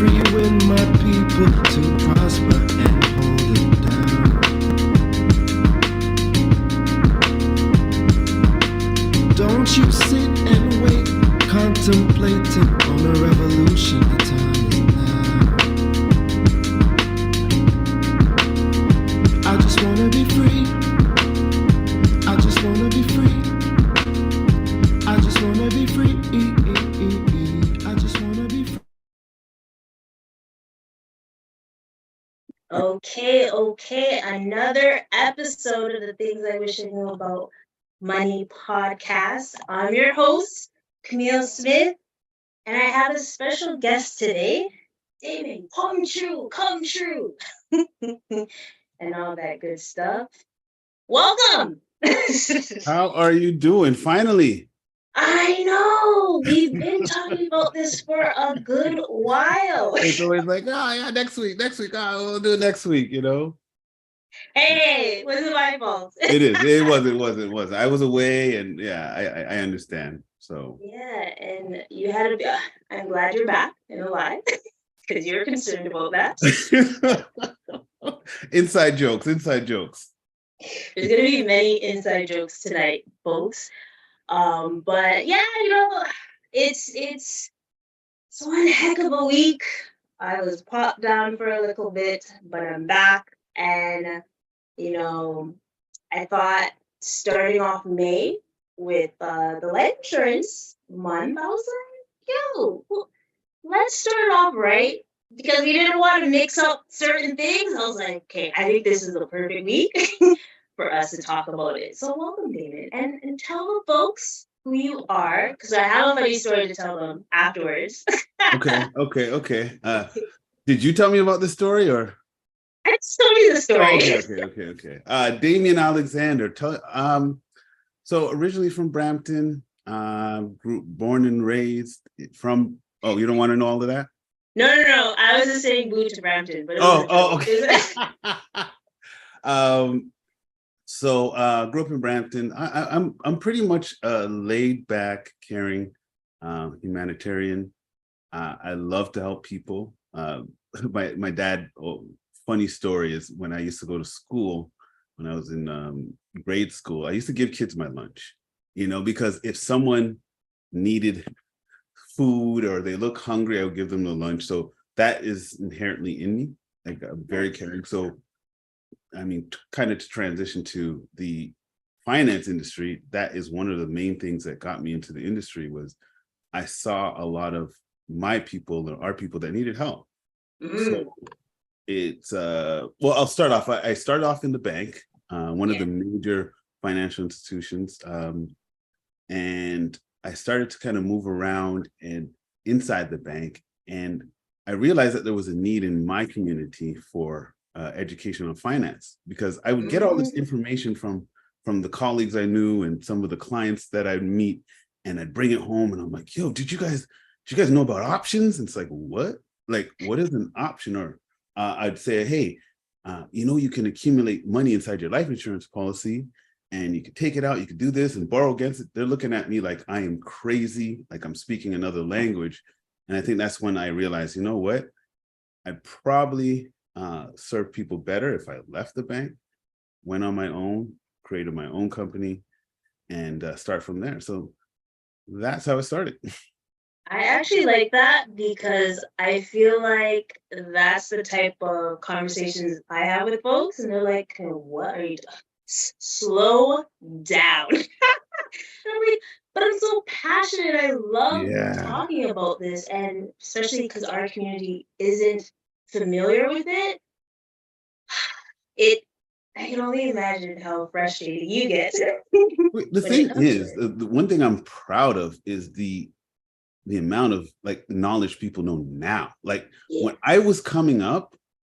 free when my people to prosper and hold it down. Don't you sit and wait, contemplating on a revolution. The time is now. I just wanna be free. I just wanna be free. I just wanna be free. I just wanna be free. Okay. Another episode of the Things I Wish I Knew About Money podcast. I'm your host, Camille Smith, and I have a special guest today, Damian. Come true, and all that good stuff. Welcome. How are you doing? Finally. I know. We've been talking about this for a good while. It's always like, oh yeah, next week. We'll do it next week, you know? Hey, wasn't my fault. It was. I was away, and yeah, I understand. So yeah, and you had to. I'm glad you're back and alive because you're concerned about that. Inside jokes. There's gonna be many inside jokes tonight, folks. But yeah, it's one heck of a week. I was popped down for a little bit, but I'm back, and I thought starting off May with the life insurance month, I was like, let's start off right, because we didn't want to mix up certain things. I was like, okay, I think this is the perfect week for us to talk about it. So welcome, David, and tell the folks who you are, because I have a funny story to tell them afterwards. Okay. Did you tell me about this story, or? I just told you the story. Okay. Damian Alexander. So originally from Brampton, born and raised from. Oh, you don't want to know all of that? No. I was just saying moved to Brampton, but okay. So grew up in Brampton. I'm pretty much a laid back, caring, humanitarian. I love to help people. My dad. Funny story is when I used to go to school, when I was in grade school, I used to give kids my lunch, because if someone needed food or they look hungry, I would give them the lunch. So that is inherently in me. Like, I'm very caring. So, I mean, kind of to transition to the finance industry, that is one of the main things that got me into the industry. Was I saw a lot of my people or our people that needed help. So it's I'll start off. I started off in the bank, one of the major financial institutions, and I started to kind of move around and inside the bank, and I realized that there was a need in my community for education on finance, because I would get all this information from the colleagues I knew and some of the clients that I'd meet, and I'd bring it home, and I'm like, "Yo, did you guys know about options?" And it's like, what? Like, what is an option? Or I'd say, hey, you can accumulate money inside your life insurance policy, and you can take it out, you can do this and borrow against it. They're looking at me like I am crazy, like I'm speaking another language. And I think that's when I realized, you know what? I'd probably serve people better if I left the bank, went on my own, created my own company, and start from there. So that's how it started. I actually like that, because I feel like that's the type of conversations I have with folks, and they're like, what are you doing? Slow down. I'm like, but I'm so passionate. I love talking about this, and especially because our community isn't familiar with it. I can only imagine how frustrated you get. The thing is, the one thing I'm proud of is the amount of knowledge people know now. Like when I was coming up,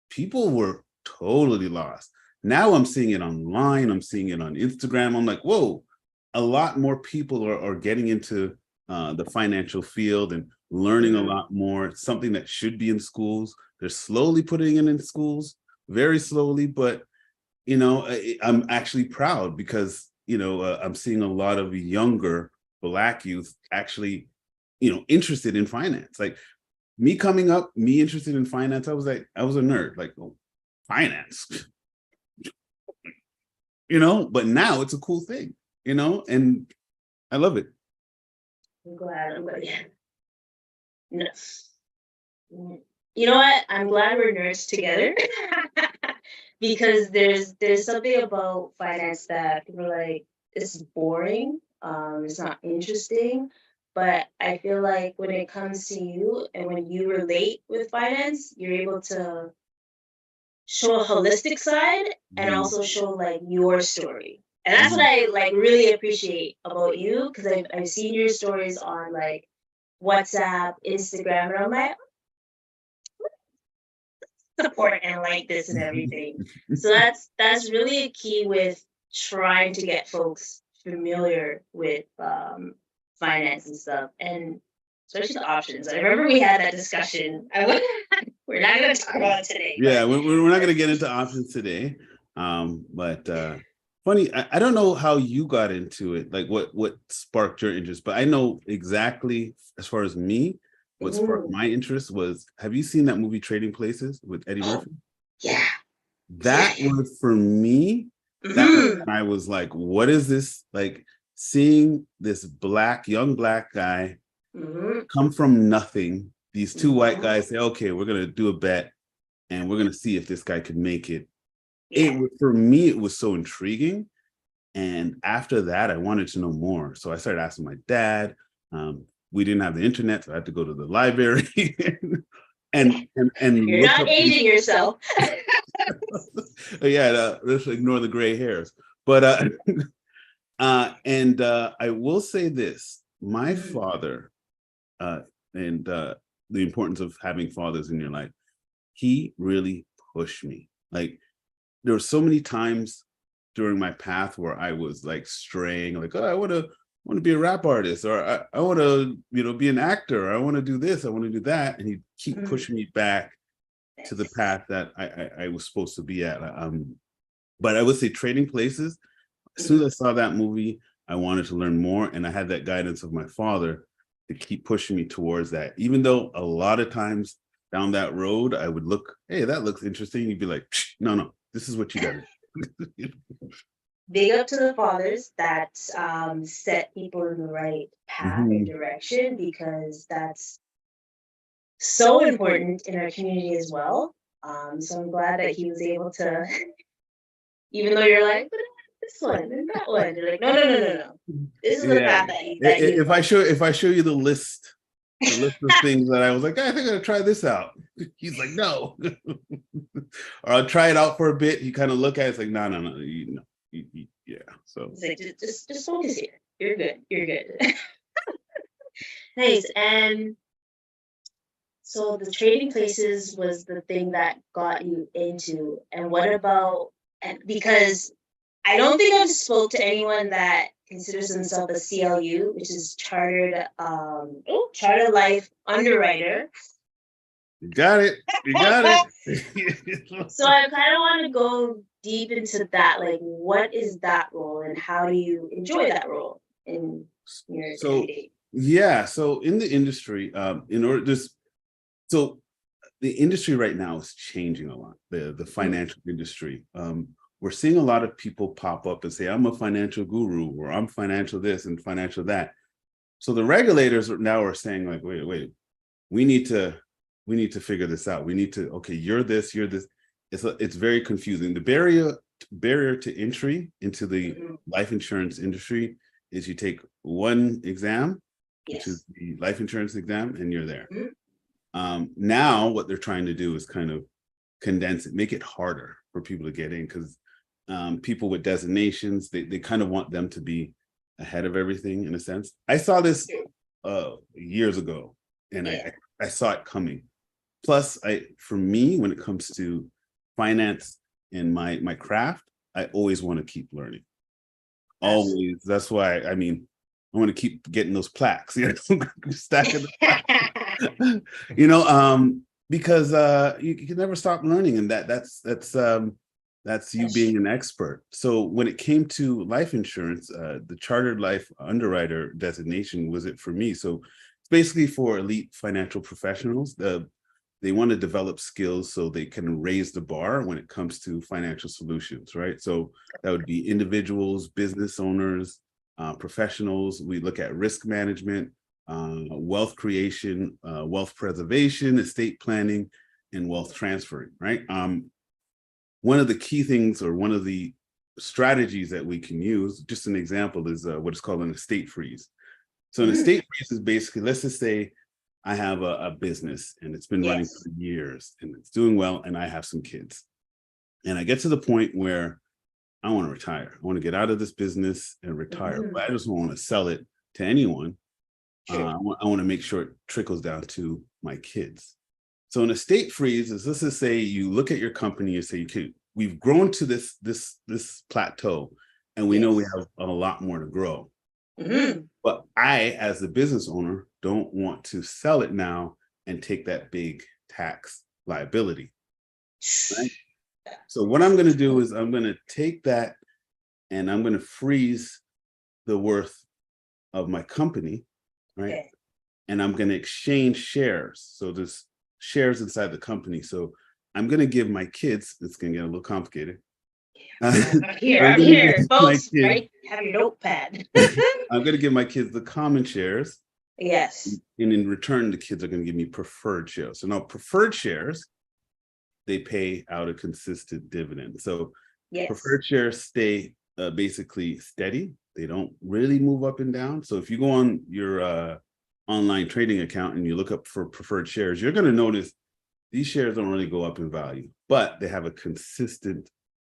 people were totally lost. Now I'm seeing it online. I'm seeing it on Instagram. I'm like, whoa, a lot more people are getting into the financial field and learning a lot more. It's something that should be in schools. They're slowly putting it in schools, very slowly, but I'm actually proud because I'm seeing a lot of younger Black youth actually interested in finance. Like me coming up, me interested in finance, I was a nerd, like, oh, finance, but now it's a cool thing, and I love it. I'm glad. Yeah. No. You know what? I'm glad we're nerds together because there's something about finance that people are like, it's boring. It's not interesting. But I feel like when it comes to you and when you relate with finance, you're able to show a holistic side and also show like your story. And that's what I like really appreciate about you, because I've seen your stories on like WhatsApp, Instagram, and I'm like, support and like this and everything. So that's really a key with trying to get folks familiar with finance and stuff, and especially the options. I remember we had that discussion. We're not going to talk about it today. Yeah, we're not going to get into options today. But funny, I don't know how you got into it, like what sparked your interest, but I know exactly, as far as me, what sparked my interest was, have you seen that movie Trading Places with Eddie Murphy? Yeah. That was for me. That was when I was like, what is this? Like seeing this young black guy come from nothing. These two white guys say, okay, we're going to do a bet and we're going to see if this guy could make it. For me, it was so intriguing. And after that, I wanted to know more. So I started asking my dad. We didn't have the internet, so I had to go to the library and you're look not up aging yourself. Yeah, let's ignore the gray hairs. But I will say this: my father, and the importance of having fathers in your life, he really pushed me. Like there were so many times during my path where I was like straying, like, oh, I want to be a rap artist, or I want to, be an actor, or I want to do this, I want to do that. And he'd keep pushing me back to the path that I was supposed to be at. But I would say Trading Places, as soon as I saw that movie, I wanted to learn more. And I had that guidance of my father to keep pushing me towards that. Even though a lot of times down that road, I would look, hey, that looks interesting. You'd be like, no, this is what you got to do. Big up to the fathers that set people in the right path and direction, because that's so important in our community as well. So I'm glad that he was able to, even though you're like, this one and that one, you're like, no. This is the path that you if I show you the list of things that I was like, I think I'm gonna try this out. He's like, no. Or I'll try it out for a bit. You kind of look at it, it's like, no. Yeah. So it's like, just focus here. You're good. Nice. And so the Trading Places was the thing that got you into. And what about, and because I don't think I've spoke to anyone that considers themselves a CLU, which is Chartered Life Underwriter. You got it. So I kind of want to go deep into that. Like, what is that role, and how do you enjoy that role in your community? Yeah, so in the industry, so the industry right now is changing a lot. The financial industry. We're seeing a lot of people pop up and say, I'm a financial guru, or I'm financial this and financial that. So the regulators now are saying, like, wait, we need to figure this out. We need to, okay, you're this. It's very confusing. The barrier to entry into the life insurance industry is you take one exam, which is the life insurance exam, and you're there. Now what they're trying to do is kind of condense it, make it harder for people to get in, because people with designations, they kind of want them to be ahead of everything in a sense. I saw this years ago, and I saw it coming. Plus, for me, when it comes to finance and my craft, I always want to keep learning. Always. That's why, I want to keep getting those plaques, stacking the plaques. Because you can never stop learning, and that's you being an expert. So when it came to life insurance, the Chartered Life Underwriter designation was it for me. So It's basically for elite financial professionals. They want to develop skills so they can raise the bar when it comes to financial solutions, right? So that would be individuals, business owners, professionals. We look at risk management, wealth creation, wealth preservation, estate planning, and wealth transferring, right? One of the key things, or one of the strategies that we can use, just an example, is what is called an estate freeze. So an estate freeze is basically, let's just say I have a business and it's been running for years and it's doing well, and I have some kids. And I get to the point where I want to retire. I want to get out of this business and retire, but I just don't want to sell it to anyone. I want to make sure it trickles down to my kids. So an estate freeze is, let's just say you look at your company and say, okay, we've grown to this plateau, and we know we have a lot more to grow. But I, as the business owner, don't want to sell it now and take that big tax liability. Right? So what I'm going to do is I'm going to take that and I'm going to freeze the worth of my company, right? Okay. And I'm going to exchange shares. So there's shares inside the company. So I'm going to give my kids, it's going to get a little complicated. I'm here, folks, right? Have your notepad. I'm going to give my kids the common shares. Yes. And in return, the kids are going to give me preferred shares. So now preferred shares, they pay out a consistent dividend. So preferred shares stay basically steady. They don't really move up and down. So if you go on your online trading account and you look up for preferred shares, you're going to notice these shares don't really go up in value, but they have a consistent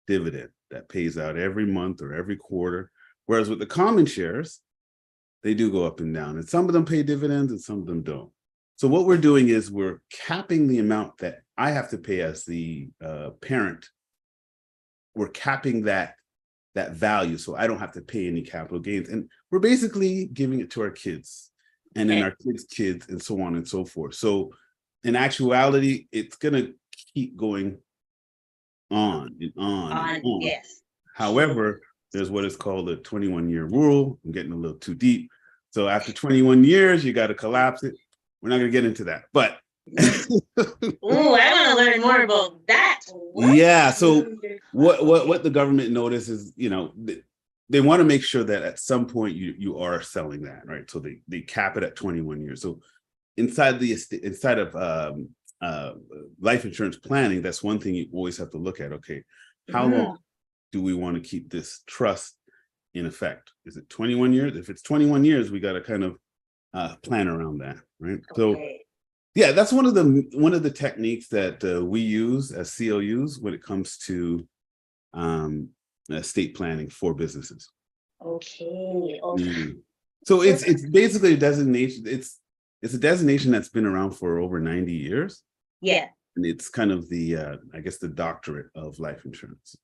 dividend that pays out every month or every quarter. Whereas with the common shares, they do go up and down, and some of them pay dividends and some of them don't. So what we're doing is we're capping the amount that I have to pay as the parent. We're capping that value, so I don't have to pay any capital gains, and we're basically giving it to our kids and then our kids and so on and so forth. So in actuality, it's going to keep going on and on and on. Yes. However, there's what is called a 21-year rule. I'm getting a little too deep. So after 21 years, you got to collapse it. We're not going to get into that, but oh, I want to learn more about that. Yeah. So what the government notices, they want to make sure that at some point you are selling that, right? So they cap it at 21 years. So inside of life insurance planning, that's one thing you always have to look at. Okay, how long do we want to keep this trust in effect? Is it 21 years? If it's 21 years, we got to kind of plan around that, right? So yeah, that's one of the techniques that we use as CLUs when it comes to estate planning for businesses. Okay. So it's basically a designation. It's a designation that's been around for over 90 years. Yeah. And it's kind of the I guess the doctorate of life insurance.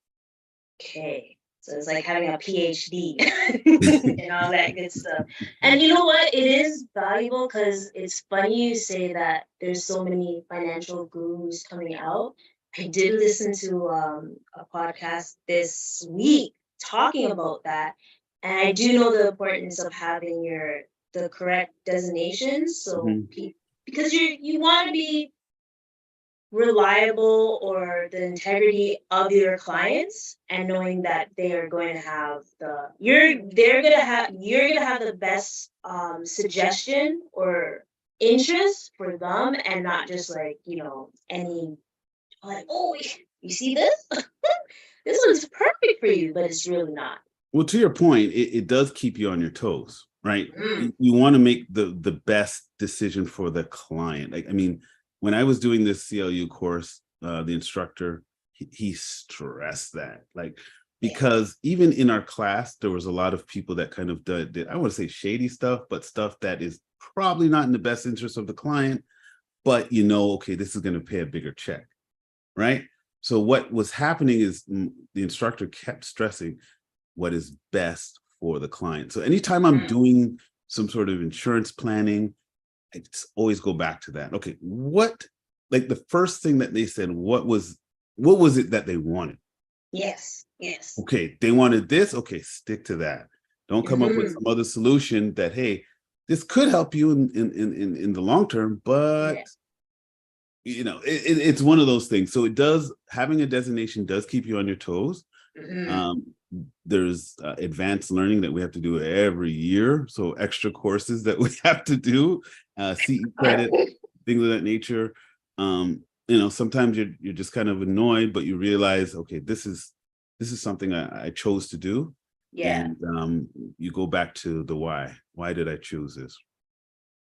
Okay. So it's like having a PhD and all that good stuff. And you know what? It is valuable because it's funny you say that there's so many financial gurus coming out. I did listen to a podcast this week talking about that. And I do know the importance of having the correct designations. So because you want to be reliable, or the integrity of your clients, and knowing that they are going to have you're going to have the best suggestion or interest for them, and not just like any like, oh, you see this this one's perfect for you, but it's really not. Well, to your point, it does keep you on your toes, right? You want to make the best decision for the client. I mean, when I was doing this CLU course, the instructor, he stressed that, because even in our class, there was a lot of people that kind of did, I want to say shady stuff, but stuff that is probably not in the best interest of the client, but okay, this is going to pay a bigger check, right? So what was happening is the instructor kept stressing what is best for the client. So anytime I'm doing some sort of insurance planning, I just always go back to that. Okay, the first thing that they said, what was it that they wanted? Yes. Okay, they wanted this. Okay, stick to that. Don't come up with some other solution that, hey, this could help you in the long term, but it's one of those things. So it does, having a designation does keep you on your toes. There's advanced learning that we have to do every year. So extra courses that we have to do, CE credit, things of that nature. Sometimes you're just kind of annoyed, but you realize, okay, this is something I chose to do. Yeah. And you go back to the why. Why did I choose this?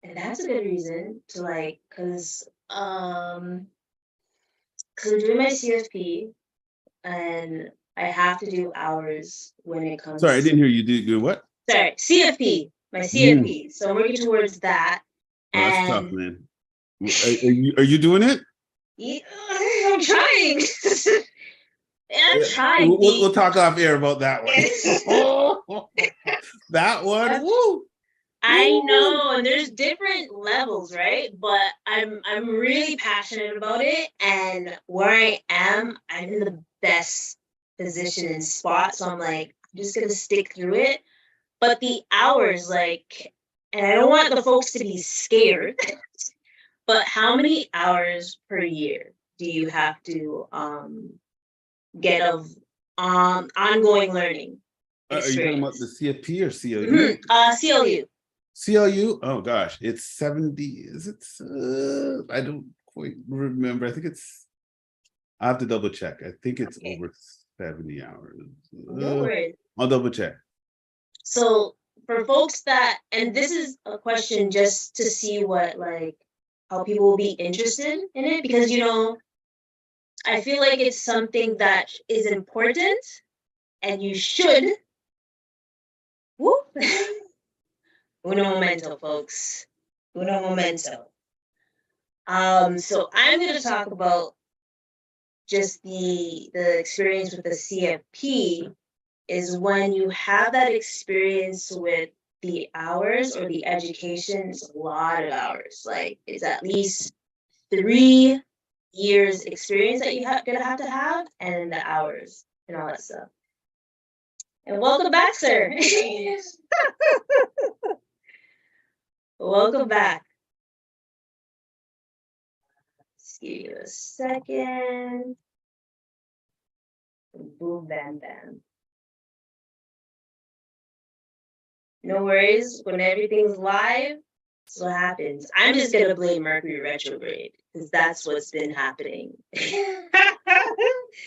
And that's a good reason to because I'm doing my CFP and I have to do hours when it comes. Sorry, I didn't hear you do what? Sorry, CFP, my CFP. So I'm working towards that. Oh, that's tough, man. Are you doing it? Yeah, I'm trying. I'm trying. We'll talk off air about that one. That one. Woo. I know, and there's different levels, right? But I'm really passionate about it, and where I am, I'm in the best position and spot. So I'm like, I'm just gonna stick through it. But the hours, and I don't want the folks to be scared. But how many hours per year do you have to get of ongoing learning experience? Are you talking about the CFP or CLU? CLU. CLU? Oh gosh, it's 70. Is it? I don't quite remember. I think I have to double check. I think it's over 70 hours. No worries. I'll double check. So for folks and this is a question just to see what how people will be interested in it, because I feel like it's something that is important and you should. Whoop. Uno momento, folks. Uno momento. So I'm going to talk about just the experience with the CFP is when you have that experience with the hours or the education. It's a lot of hours. It's at least 3 years experience that you gonna have to have, and the hours and all that stuff. And welcome back, sir. Welcome back. Just give you a second. Boom, bam, bam. No worries. When everything's live, that's what happens. I'm just gonna blame Mercury retrograde because that's what's been happening,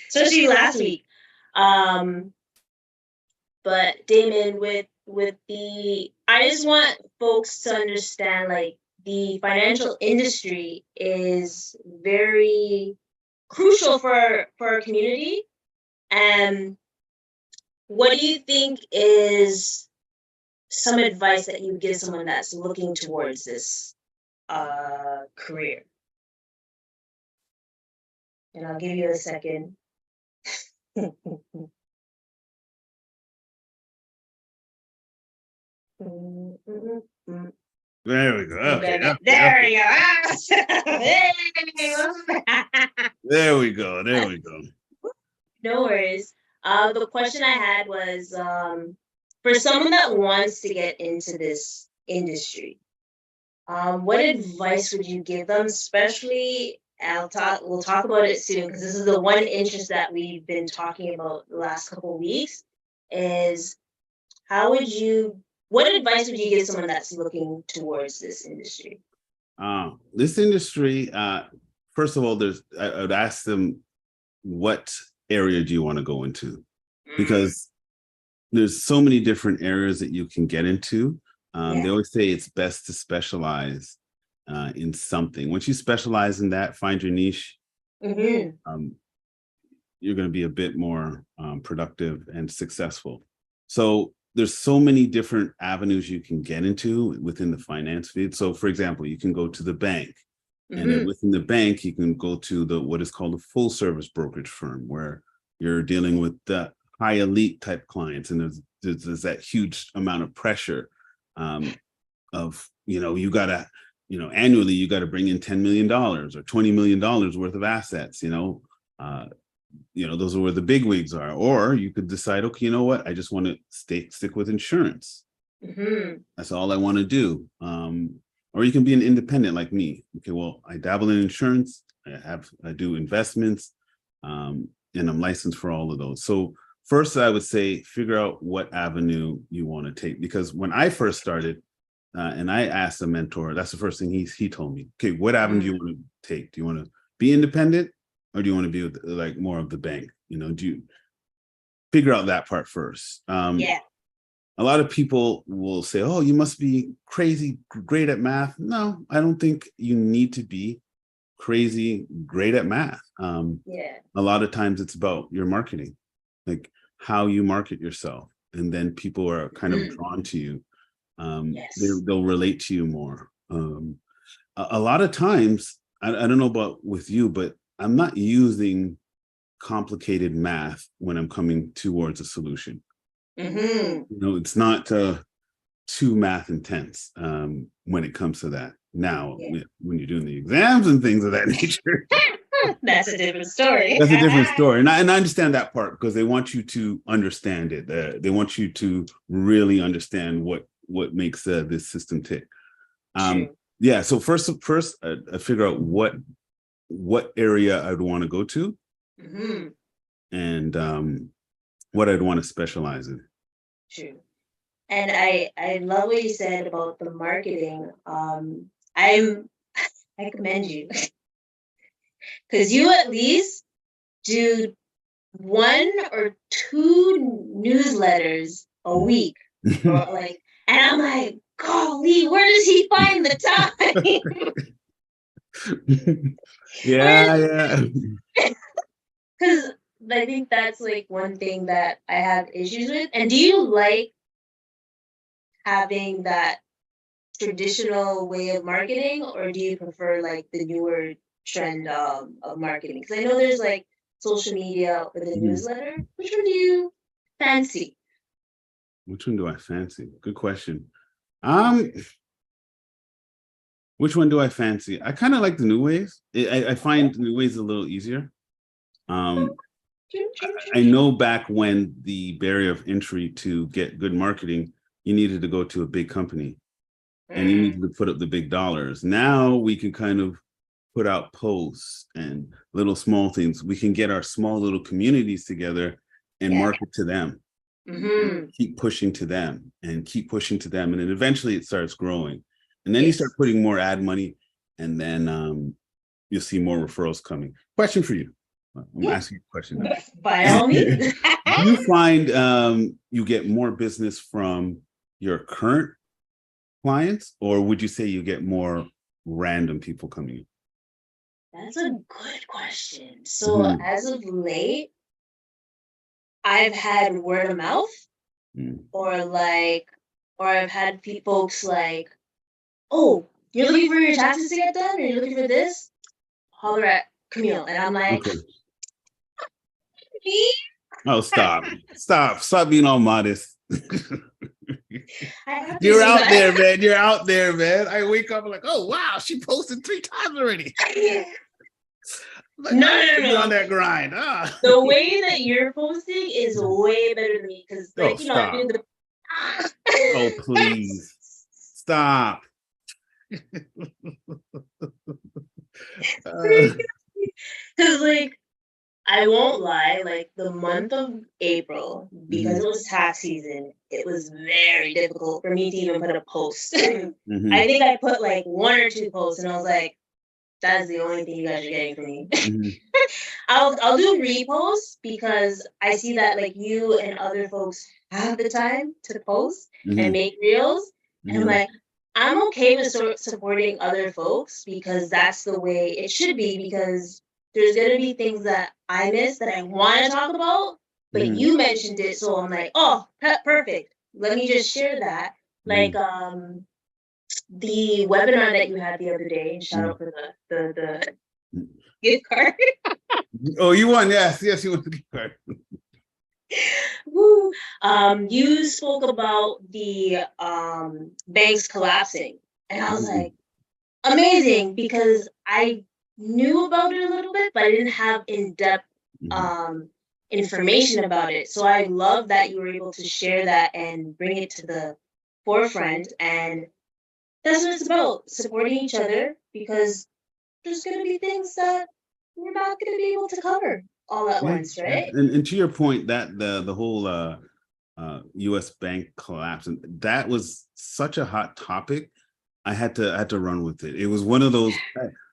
especially last week. But Damon, with I just want folks to understand, the financial industry is very crucial for our community. And what do you think is some advice that you would give someone that's looking towards this career? And I'll give you a second. There we go. Okay. There we go. There we go. There we go. No worries. The question I had was, for someone that wants to get into this industry, what advice would you give them? Especially, we'll talk about it soon, because this is the one interest that we've been talking about the last couple of weeks, is what advice would you give someone that's looking towards this industry? This industry, first of all, I would ask them, what area do you want to go into? Because there's so many different areas that you can get into. They always say it's best to specialize in something. Once you specialize in that, find your niche, you're going to be a bit more productive and successful. So there's so many different avenues you can get into within the finance field. So for example, you can go to the bank, and then within the bank, you can go to what is called a full service brokerage firm, where you're dealing with the high elite type clients. And there's that huge amount of pressure of, you gotta, annually, you got to bring in $10 million or $20 million worth of assets, those are where the big wigs are. Or you could decide, okay, you know what? I just want to stick with insurance. That's all I want to do. Or you can be an independent like me. Okay, well, I dabble in insurance. I do investments, and I'm licensed for all of those. So first, I would say figure out what avenue you want to take. Because when I first started, and I asked a mentor, that's the first thing he told me. Okay, what avenue do you want to take? Do you want to be independent, or do you want to be with, like, more of the bank? Do you figure out that part first? Yeah. A lot of people will say, oh, you must be crazy great at math. No, I don't think you need to be crazy great at math. Yeah. A lot of times it's about your marketing, like how you market yourself. And then people are kind of drawn to you. Yes. They'll relate to you more. A lot of times, I don't know about with you, but I'm not using complicated math when I'm coming towards a solution. It's not too math intense when it comes to that. Now, when you're doing the exams and things of that nature, that's a different story. That's a different story. And I understand that part, because they want you to understand it. They want you to really understand what makes this system tick. Yeah. So first, I figure out what area I'd want to go to, and what I'd want to specialize in. True. And I love what you said about the marketing. I commend you because you at least do 1 or 2 newsletters a week, or like, and I'm like, golly, where does he find the time? Yeah. Because I think that's like one thing that I have issues with. And do you like having that traditional way of marketing, or do you prefer like the newer trend of marketing? Because I know there's like social media or the newsletter. Which one do you fancy? Which one do I fancy? Good question. Which one do I fancy? I kind of like the new ways. I find the new ways a little easier. I know back when the barrier of entry to get good marketing, you needed to go to a big company and you needed to put up the big dollars. Now we can kind of put out posts and little small things. We can get our small little communities together and market to them. Keep pushing to them and keep pushing to them. And then eventually it starts growing. And then you start putting more ad money, and then you'll see more referrals coming. Question for you. I'm asking you a question now. By all means. Do you find you get more business from your current clients, or would you say you get more random people coming in? That's a good question. So as of late, I've had word of mouth, or I've had folks like, oh, you're looking for your taxes to get done, or you're looking for this? Holler at Camille. And I'm like, me? Oh, stop being all modest. You're out there, man. You're out there, man. I wake up and like, oh wow, she posted 3 times already. Like, no. On that grind. The way that you're posting is way better than me, because like I do the oh please stop. Because like, I won't lie, like the month of April, because it was tax season, it was very difficult for me to even put a post. I think I put like 1 or 2 posts, and I was like, that's the only thing you guys are getting from me. I'll do reposts, because I see that like you and other folks have the time to post and make reels. And I'm like, I'm okay with supporting other folks, because that's the way it should be, because there's going to be things that I miss that I want to talk about, but you mentioned it. So I'm like, oh, perfect. Let me just share that. Like, the webinar that you had the other day, shout out for the gift card. Oh, you won. Yes, you won the gift card. Woo. You spoke about the banks collapsing, and I was like, amazing, because I knew about it a little bit, but I didn't have in-depth information about it. So I love that you were able to share that and bring it to the forefront, and that's what it's about, supporting each other, because there's going to be things that we're not going to be able to cover all at once, right? And to your point, that the whole U.S. bank collapse, and that was such a hot topic. I had to run with it. It was one of those.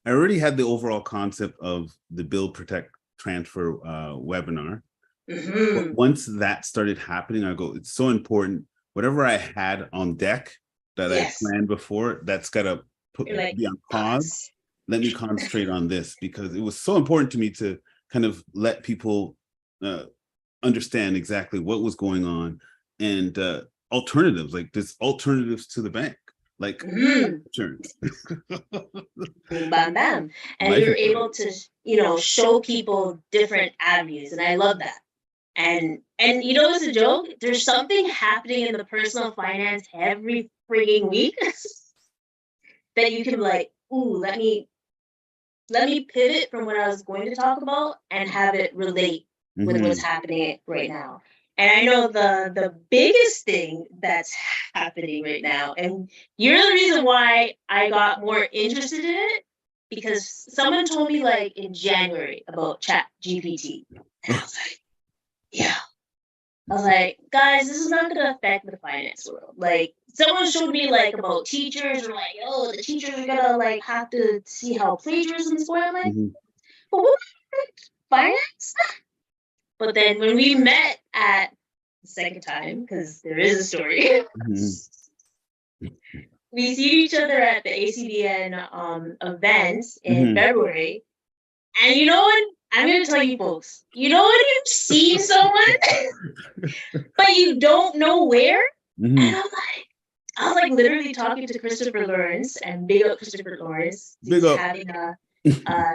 I already had the overall concept of the Build, Protect, Transfer webinar. But once that started happening, I go, it's so important. Whatever I had on deck that I planned before, that's got to be on pause. Let me concentrate on this, because it was so important to me to kind of let people understand exactly what was going on, and alternatives, like there's alternatives to the bank, like insurance. Bam, bam, bam. And you're able to, show people different avenues. And I love that. And you know, it's a joke. There's something happening in the personal finance every freaking week that you can be like, ooh, let me pivot from what I was going to talk about and have it relate with what's happening right now. And I know the biggest thing that's happening right now, and you're the reason why I got more interested in it, because someone told me like in January about Chat GPT. And I was like, yeah. I was like, guys, this is not going to affect the finance world. Like, someone showed me like about teachers, or like, oh, the teachers are gonna like have to see how plagiarism is going. I'm like, but what finance? But then when we met at the second time, because there is a story, we see each other at the ACDN events in February. And you know what? I'm going to tell you folks, you know when you see someone, but you don't know where? And I was like literally talking to Christopher Lawrence, and big up Christopher Lawrence. He's having a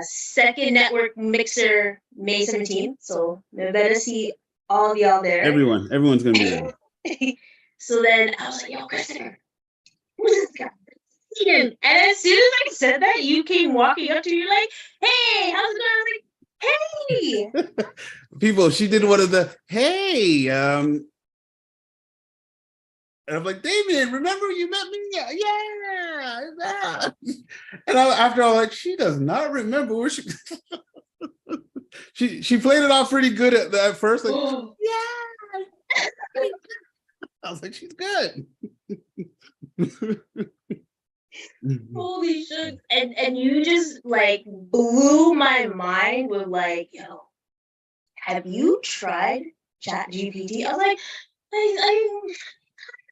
second network mixer May 17th. So we better see all of y'all there. Everyone's going to be there. So then I was like, yo, Christopher, who's this guy? And as soon as I said that, you came walking up to me, you're like, hey, how's it going? I was like, hey. People, she did one of the, hey, and I'm like, Damian, remember you met me? Yeah. And after all, like, she does not remember where she she played it off pretty good at first. Like, yeah. I was like, she's good. Holy shit. And you just like blew my mind with like, yo, have you tried Chat GPT? I was like, I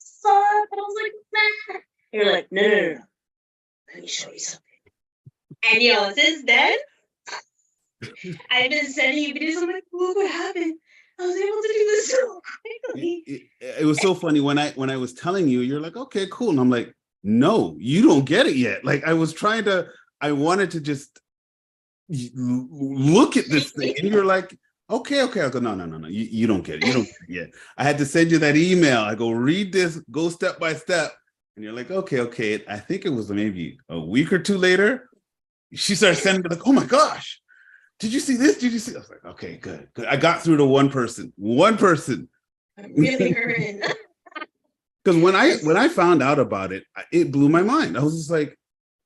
saw it, but I was like, nah. You're like, no. Let me show you something. And yo, since then, I've been sending you videos. I'm like, look what happened. I was able to do this so quickly. It was so funny when I was telling you, you're like, okay, cool. And I'm like, no, you don't get it yet. Like I wanted to just look at this thing, and you're like, okay. I go, no, you don't get it. You don't get it yet. I had to send you that email. I go, read this, go step by step. And you're like, okay. I think it was maybe a week or two later, she started sending me like, oh my gosh, did you see this? Did you see? I was like, okay, good. I got through to one person. I'm really hurting. Because when I found out about it, it blew my mind. I was just like,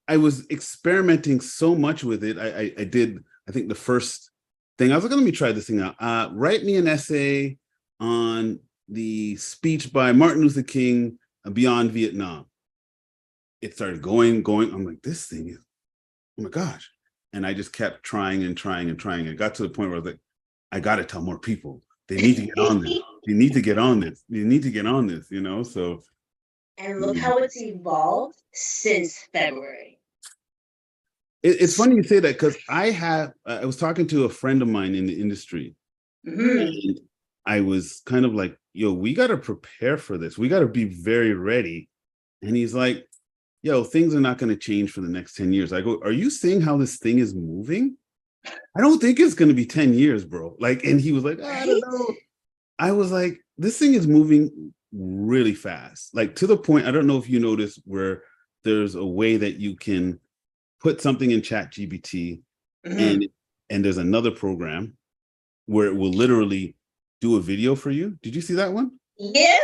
I was experimenting so much with it. I did, I think the first thing, I was like, let me try this thing out. Write me an essay on the speech by Martin Luther King beyond Vietnam. It started going. I'm like, this thing is, oh my gosh. And I just kept trying and trying. It got to the point where I was like, I got to tell more people. They need to get on this. They need to get on this. So. And look how it's evolved since February. It's funny you say that, because I was talking to a friend of mine in the industry, and I was kind of like, yo, we got to prepare for this. We got to be very ready. And he's like, yo, things are not going to change for the next 10 years. I go, are you seeing how this thing is moving? I don't think it's going to be 10 years, bro. Like, and he was like, I don't know. I was like, this thing is moving really fast. Like, to the point, I don't know if you noticed, where there's a way that you can put something in Chat GPT, and there's another program where it will literally do a video for you. Did you see that one? Yeah.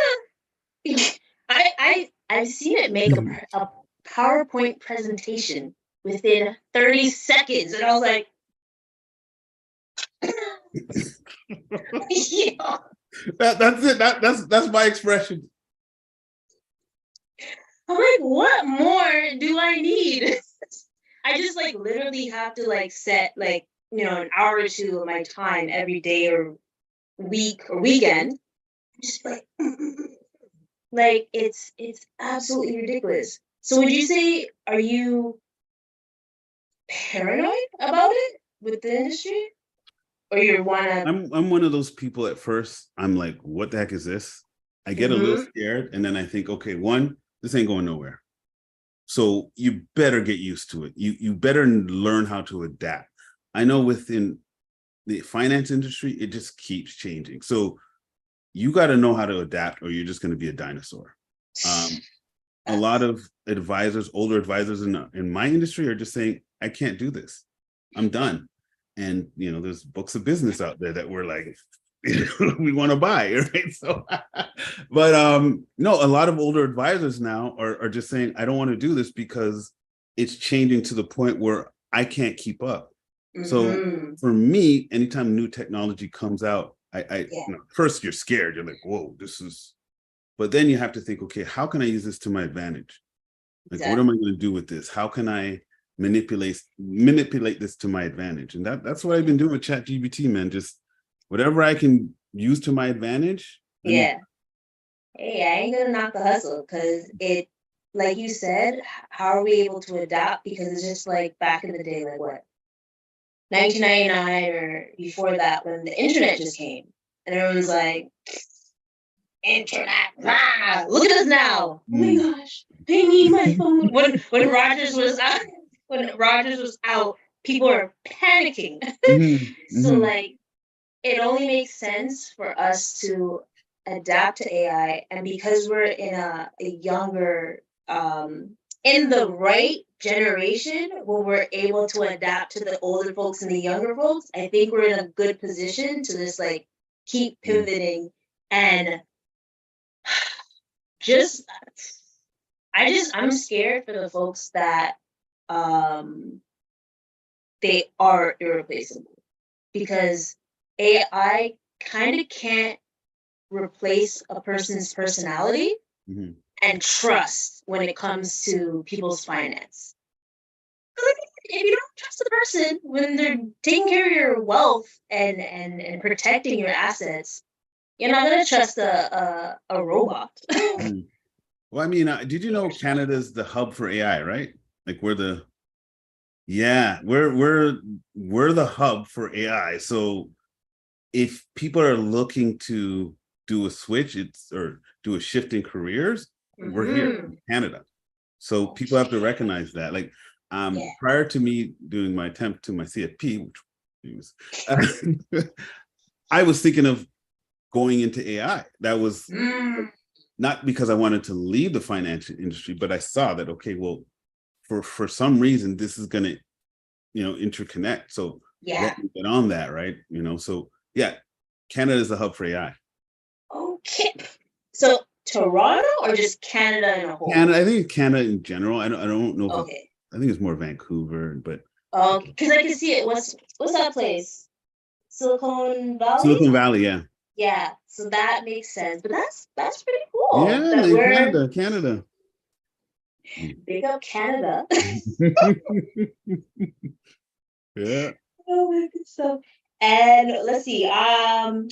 I've seen it make a PowerPoint presentation within 30 seconds. And I was like, yeah. That's it. That's my expression. I'm like, what more do I need? I just like literally have to like set like, an hour or two of my time every day or week or weekend. Just like it's absolutely ridiculous. So would you say, are you paranoid about it with the industry? Or you wanna I'm one of those people at first. I'm like, what the heck is this? I get a little scared, and then I think, okay, one, this ain't going nowhere. So you better get used to it. You better learn how to adapt. I know within the finance industry, it just keeps changing. So you got to know how to adapt, or you're just going to be a dinosaur. A lot of advisors, older advisors in my industry, are just saying, I can't do this. I'm done. And there's books of business out there that we're like, we want to buy, right? So, but no, a lot of older advisors now are just saying, I don't want to do this because it's changing to the point where I can't keep up. So for me, anytime new technology comes out, first you're scared. You're like, whoa, this is, but then you have to think, okay, how can I use this to my advantage? Like, what am I going to do with this? How can I manipulate this to my advantage? And that's what I've been doing with ChatGPT, man. Just whatever I can use to my advantage. Hey, I ain't gonna knock the hustle, because it, like you said, how are we able to adapt? Because it's just like back in the day, like what, 1999 or before that, when the internet just came, and everyone's like, internet, look at us now. Oh my gosh, I need my phone. When Rogers was out, people are panicking. So like, it only makes sense for us to adapt to AI, and because we're in a younger, in the right generation, where we're able to adapt to the older folks and the younger folks, I think we're in a good position to just like keep pivoting. And I'm scared for the folks that they are irreplaceable, because AI kind of can't replace a person's personality and trust when it comes to people's finance. If you don't trust the person when they're taking care of your wealth and protecting your assets, you're not gonna trust a robot. Well, I mean, did you know Canada's the hub for AI, right? Like we're the hub for AI. So if people are looking to do a switch, or do a shift in careers, we're here in Canada. So people have to recognize that. Like prior to me doing my attempt to my CFP, which was, I was thinking of going into AI. That was not because I wanted to leave the financial industry, but I saw that, okay, well, for some reason, this is going to, interconnect. So let me get on that, right? So Canada is the hub for AI. Okay. So Toronto, or just Canada in a whole? Canada, I think Canada in general. I don't know. Okay. I think it's more Vancouver, but because I can see it. What's that place? Silicon Valley. Silicon Valley, yeah. Yeah, so that makes sense. But that's pretty cool. Yeah, Canada. Big up Canada. Yeah. Oh my good stuff. And let's see. Trying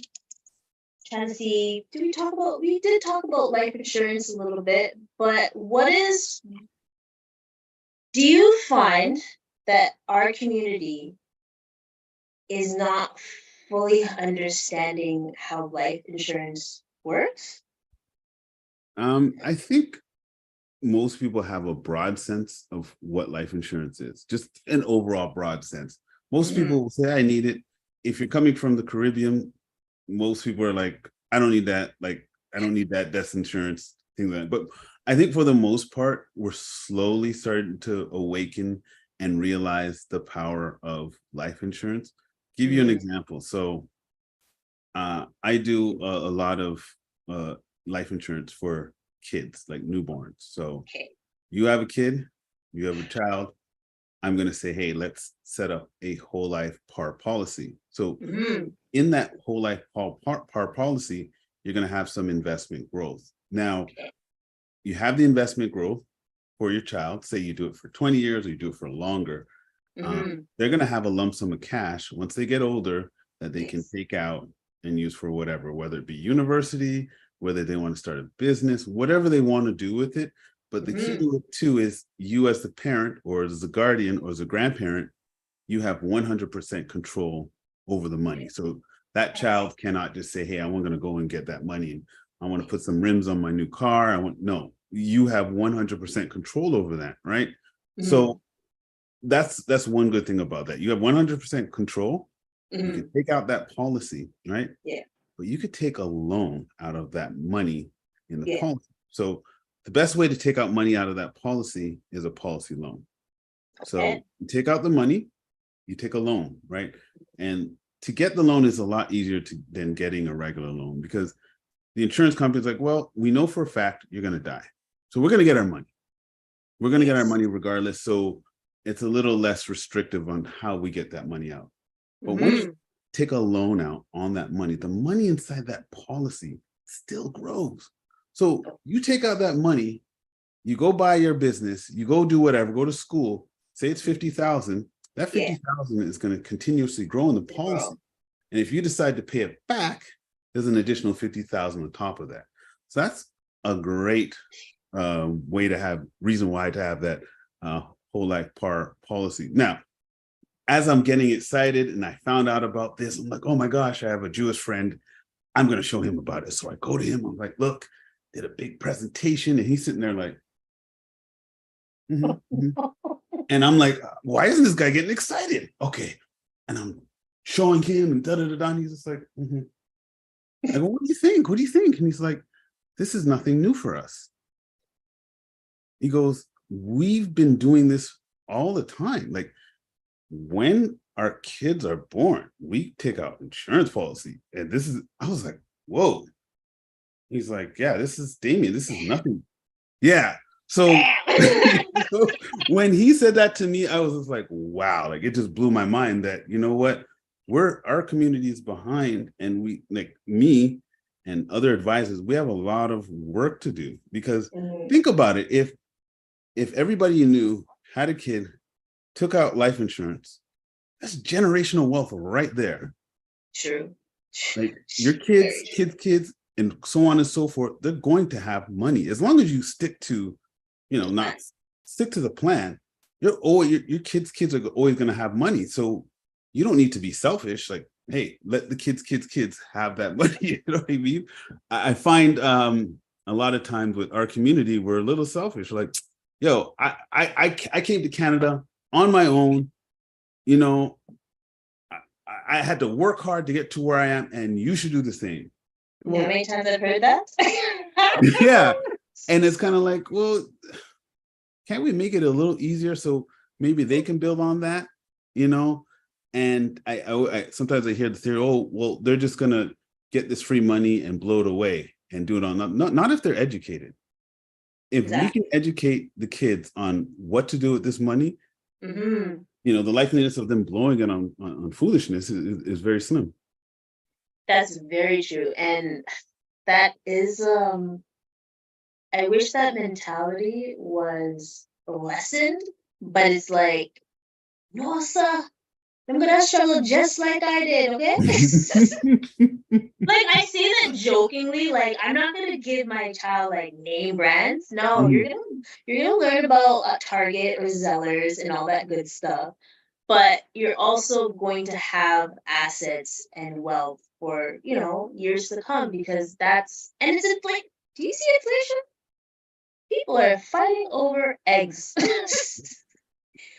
to see. We did talk about life insurance a little bit, but do you find that our community is not fully understanding how life insurance works? I think most people have a broad sense of what life insurance is, just an overall broad sense. Most people will say, I need it. If you're coming from the Caribbean, most people are like, I don't need that. Like, I don't need that death insurance, things like that. But I think for the most part, we're slowly starting to awaken and realize the power of life insurance. Give you an example. So I do a lot of life insurance for kids, like newborns. So Okay. you have a kid, you have a child, I'm going to say, hey, let's set up a whole life par policy. So in that whole life par policy, you're going to have some investment growth. Now, you have the investment growth for your child. Say you do it for 20 years or you do it for longer. They're going to have a lump sum of cash once they get older that they can take out and use for whatever, whether it be university, whether they want to start a business, whatever they want to do with it. But the key to it too is you as the parent or as the guardian or as a grandparent, you have 100% control over the money. So that child cannot just say, hey, I'm going to go and get that money. I want to put some rims on my new car. No, you have 100% control over that, right? So that's one good thing about that. You have 100% control. You can take out that policy, right? Yeah. But you could take a loan out of that money in the policy. So the best way to take out money out of that policy is a policy loan. So you take out the money, you take a loan, right? And to get the loan is a lot easier than getting a regular loan, because the insurance company is like, well, we know for a fact you're going to die. So we're going to get our money. We're going to get our money regardless. So it's a little less restrictive on how we get that money out. But once you take a loan out on that money, the money inside that policy still grows. So you take out that money, you go buy your business, you go do whatever, go to school, say it's 50,000, that 50,000 is going to continuously grow in the policy. And if you decide to pay it back, there's an additional 50,000 on top of that. So that's a great reason why to have that whole life par policy. Now, as I'm getting excited and I found out about this, I'm like, oh my gosh, I have a Jewish friend. I'm going to show him about it. So I go to him. I'm like, look, did a big presentation. And he's sitting there like, and I'm like, why isn't this guy getting excited? Okay. And I'm showing him and da-da-da-da. And he's just like, I go, what do you think? What do you think? And he's like, this is nothing new for us. He goes, we've been doing this all the time. Like when our kids are born, we take out insurance policy. And I was like, whoa. He's like, yeah, this is Damian. This is nothing. Yeah. So when he said that to me, I was just like, wow, like it just blew my mind that, you know what, our community is behind, and we, like me and other advisors, we have a lot of work to do, because think about it. If everybody you knew had a kid, took out life insurance, that's generational wealth right there. True. Like your kids, and so on and so forth, they're going to have money as long as you stick to, not stick to the plan. Your kids are always going to have money. So you don't need to be selfish. Like, hey, let the kids have that money. You know what I mean? I find a lot of times with our community, we're a little selfish. Like, yo, I came to Canada on my own. I had to work hard to get to where I am, and you should do the same. Well, how many times I've heard that? Yeah. And it's kind of like, well, can't we make it a little easier so maybe they can build on that, And I sometimes I hear the theory, oh, well, they're just going to get this free money and blow it away and do it on, not if they're educated. If we can educate the kids on what to do with this money, the likeliness of them blowing it on foolishness is very slim. That's very true. And that is, I wish that mentality was lessened, but it's like, no, sir, I'm going to struggle just like I did, okay? Like, I say that jokingly, like, I'm not going to give my child, like, name brands. No, you're gonna learn about Target or Zellers and all that good stuff. But you're also going to have assets and wealth for, years to come, because and it's like, do you see inflation? People are fighting over eggs.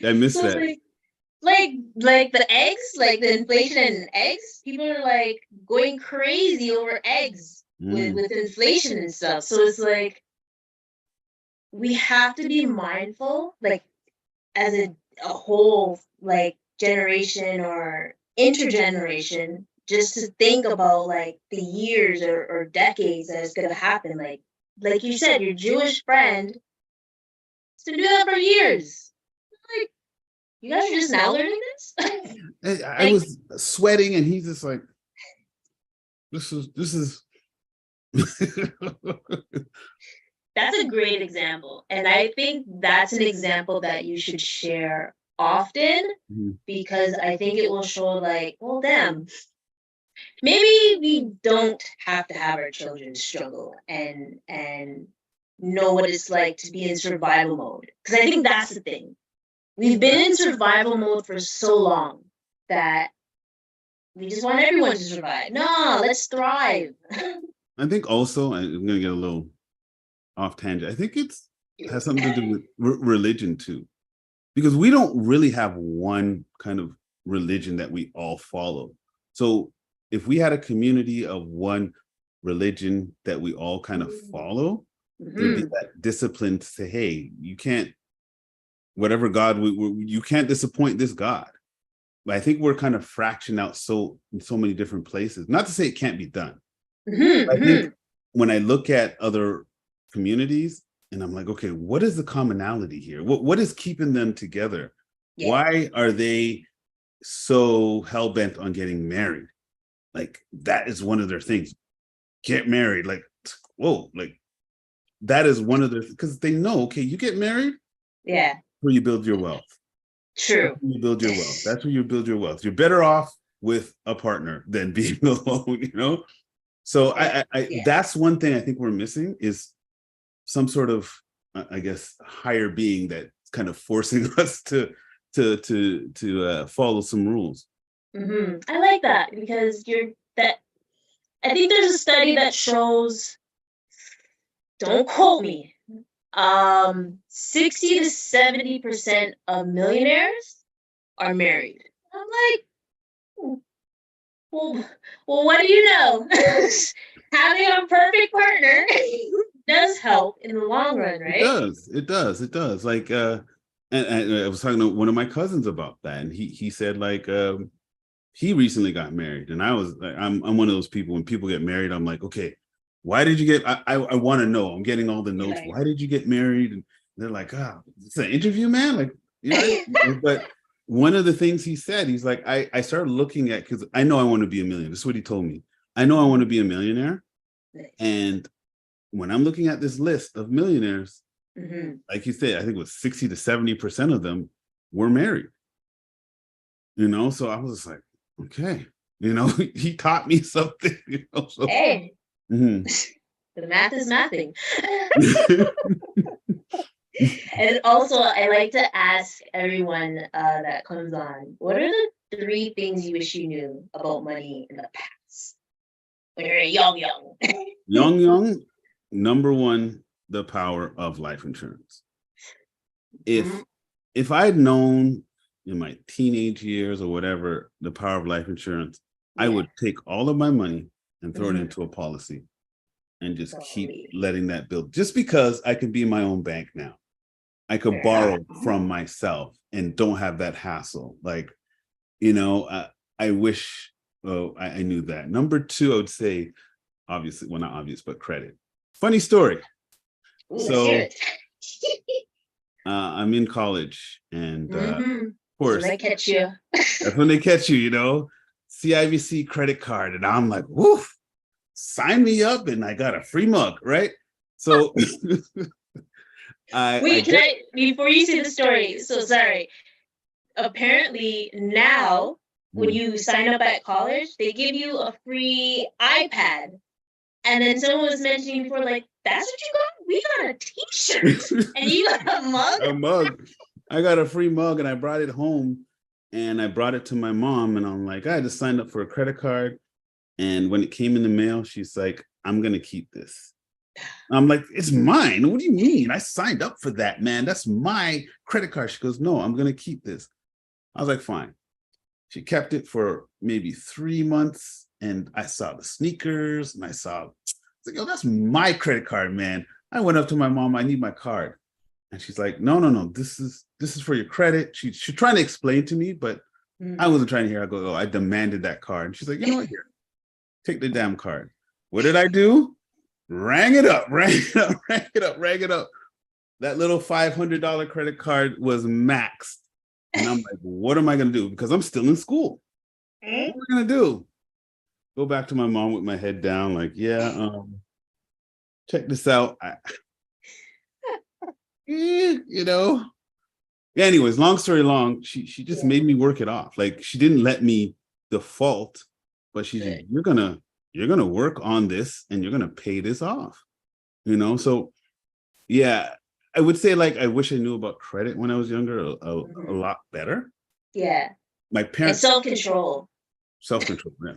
I missed that. Like the eggs, like the inflation in eggs, people are like going crazy over eggs with inflation and stuff. So it's like, we have to be mindful, like as a whole, like generation or intergeneration, just to think about like the years or decades that it's going to happen. Like, like you said, your Jewish friend has been doing that for years. Like, you guys are just now learning this? I was sweating, and he's just like, this is. That's a great example. And I think that's an example that you should share often, because I think it will show like, well, damn, maybe we don't have to have our children struggle and know what it's like to be in survival mode. Because I think that's the thing. We've been in survival mode for so long that we just want everyone to survive. No, let's thrive. I think also, I'm going to get a little off tangent. I think it has something to do with religion too, because we don't really have one kind of religion that we all follow. So if we had a community of one religion that we all kind of follow, there'd be that discipline to say, hey, you can't, whatever God, you can't disappoint this God. But I think we're kind of fractioned out in so many different places. Not to say it can't be done. I think when I look at other communities and I'm like, okay, what is the commonality here? What is keeping them together? Yeah. Why are they so hell-bent on getting married? Like, that is one of their things. Get married. Like, whoa, like that is one of their, because they know, okay, you get married. Yeah. Where you build your wealth. True. That's where you build your wealth. That's where you build your wealth. You're better off with a partner than being alone, you know? So I that's one thing I think we're missing, is some sort of, I guess, higher being that's kind of forcing us to follow some rules. I like that, because I think there's a study that shows, don't quote me, 60 to 70% of millionaires are married. I'm like, well, what do you know? Having a perfect partner does help in the long run, right? It does. Like, and I was talking to one of my cousins about that, and he said, like, he recently got married, and I was like, I'm one of those people, when people get married, I'm like, okay, why did you get? I want to know. I'm getting all the notes. Why did you get married? And they're like, it's an interview, man. Like, you know, but one of the things he said, he's like, I started looking at, because I know I want to be a millionaire. This is what he told me. I know I want to be a millionaire. And when I'm looking at this list of millionaires, like you said, I think it was 60 to 70% of them were married. You know, so I was just like, okay, you know, he taught me something, you know. So, hey, the math is mathing. And also, I like to ask everyone that comes on, what are the 3 things you wish you knew about money in the past when you're young? Young, number one, the power of life insurance. If I'd known in my teenage years or whatever the power of life insurance, I would take all of my money and throw it into a policy and just keep letting that build. Just because I can be my own bank now. I could borrow from myself and don't have that hassle. Like, you know, I wish I knew that. Number 2, I would say, obviously, well, not obvious, but credit. Funny story. So I'm in college, and of course, they catch you. That's when they catch you, you know, CIBC credit card. And I'm like, woof, sign me up, and I got a free mug, right? So before you say the story, so sorry. Apparently now, when you sign up at college, they give you a free iPad. And then someone was mentioning before, like, that's what you got? We got a t-shirt. And you got a mug? A mug. I got a free mug, and I brought it home, and I brought it to my mom, and I'm like, I just signed up for a credit card. And when it came in the mail, she's like, I'm going to keep this. I'm like, it's mine. What do you mean? I signed up for that, man. That's my credit card. She goes, no, I'm going to keep this. I was like, fine. She kept it for maybe 3 months, and I saw the sneakers, and I was like, oh, that's my credit card, man. I went up to my mom, I need my card. And she's like, no, this is for your credit. She's trying to explain to me, but I wasn't trying to hear. I go, I demanded that card. And she's like, you know what, here, take the damn card. What did I do? rang it up, rang it up, rang it up, rang it up. That little $500 credit card was maxed. And I'm like, what am I going to do? Because I'm still in school. What am I going to do? Go back to my mom with my head down, like, yeah, check this out. You know. Anyways, long story long, she just made me work it off. Like, she didn't let me default, but she said, you're gonna work on this and you're gonna pay this off. You know, so yeah, I would say, like, I wish I knew about credit when I was younger a lot better. Yeah. My And parents self-control. self-control, yeah.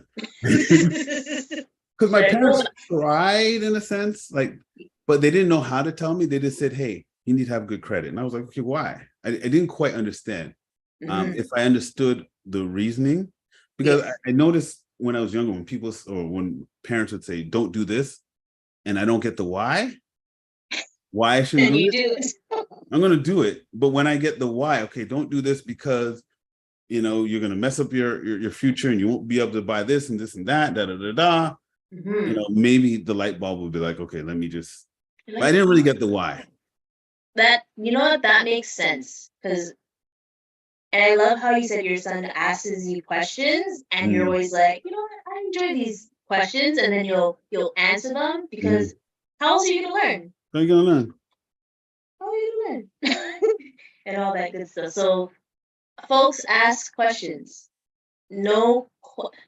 Because my parents tried in a sense, like, but they didn't know how to tell me. They just said, hey, you need to have good credit. And I was like, okay, why? I didn't quite understand. If I understood the reasoning, because I noticed when I was younger, when people or when parents would say, don't do this, and I don't get the why I shouldn't And do you it. do. I'm going to do it. But when I get the why, okay, don't do this because, you know, you're going to mess up your future and you won't be able to buy this and this and that, da, da, da, da. You know, maybe the light bulb would be like, okay, let me just, but I didn't really get the why. That, you know what, that makes sense. Because, and I love how you said your son asks you questions and you're always like, you know what, I enjoy these questions, and then you'll answer them, because how else are you gonna learn? How are you going to learn? How are you gonna learn? And all that good stuff. So folks, ask questions. No,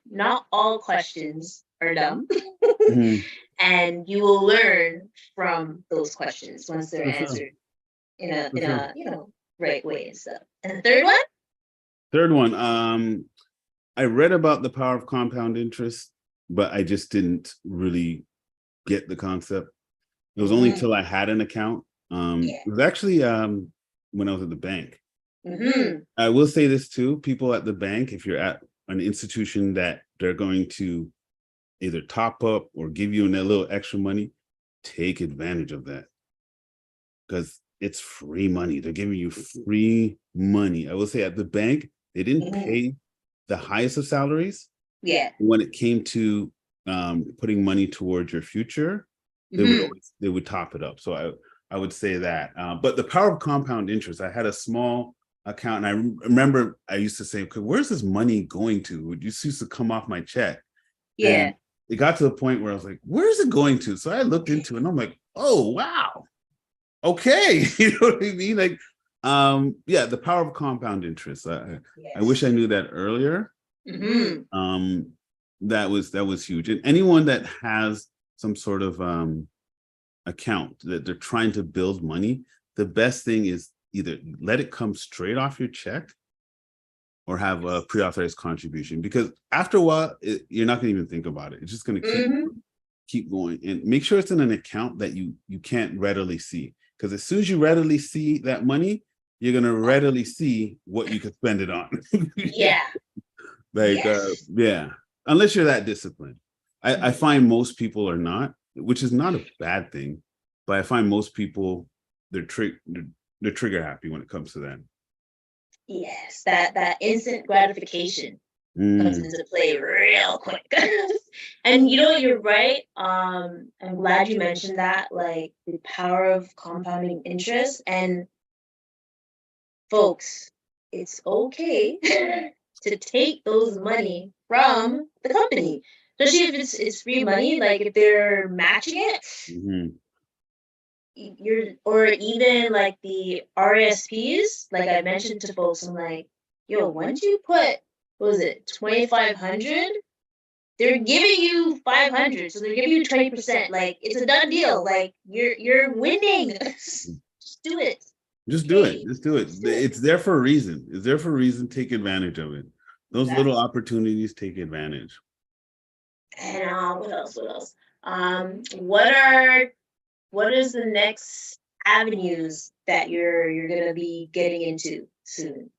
not all questions are dumb. And you will learn from those questions once they're For sure. answered in a For sure. right way and stuff. And the third one? Third one, I read about the power of compound interest, but I just didn't really get the concept. It was only till I had an account. It was actually when I was at the bank. I will say this too, people at the bank, if you're at an institution that they're going to either top up or give you a little extra money, take advantage of that, because it's free money. They're giving you free money. I will say at the bank, they didn't pay the highest of salaries. Yeah. When it came to putting money towards your future, they would top it up. So I would say that. But the power of compound interest, I had a small account, and I remember I used to say, okay, where's this money going to? It just used to come off my check. Yeah. And it got to the point where I was like, where's it going to? So I looked into it and I'm like, oh, wow. Okay. You know what I mean? Like, yeah, the power of compound interest. I wish I knew that earlier. That was huge. And anyone that has some sort of account that they're trying to build money, the best thing is either let it come straight off your check or have a pre-authorized contribution, because after a while, you're not going to even think about it. It's just going to keep going. And make sure it's in an account that you can't readily see, because as soon as you readily see that money, you're going to readily see what you could spend it on. Yeah. Like, yeah, unless you're that disciplined. I find most people are not, which is not a bad thing, but I find most people, they're trigger happy when it comes to that. Yes, that instant gratification comes into play real quick. And you know, you're right. I'm glad you mentioned that, like the power of compounding interest. And folks, it's okay to take those money from the company, especially if it's free money. Like if they're matching it, or even like the RSPs, like I mentioned to folks, I'm like, yo, once you put, what was it, 2,500, they're giving you 500, so they're giving you 20%. Like it's a done deal. Like you're winning. Just do it. Just do it. Just do it. It's there for a reason. It's there for a reason. Take advantage of it. Those little opportunities, take advantage. And what else? What is the next avenues that you're gonna be getting into soon?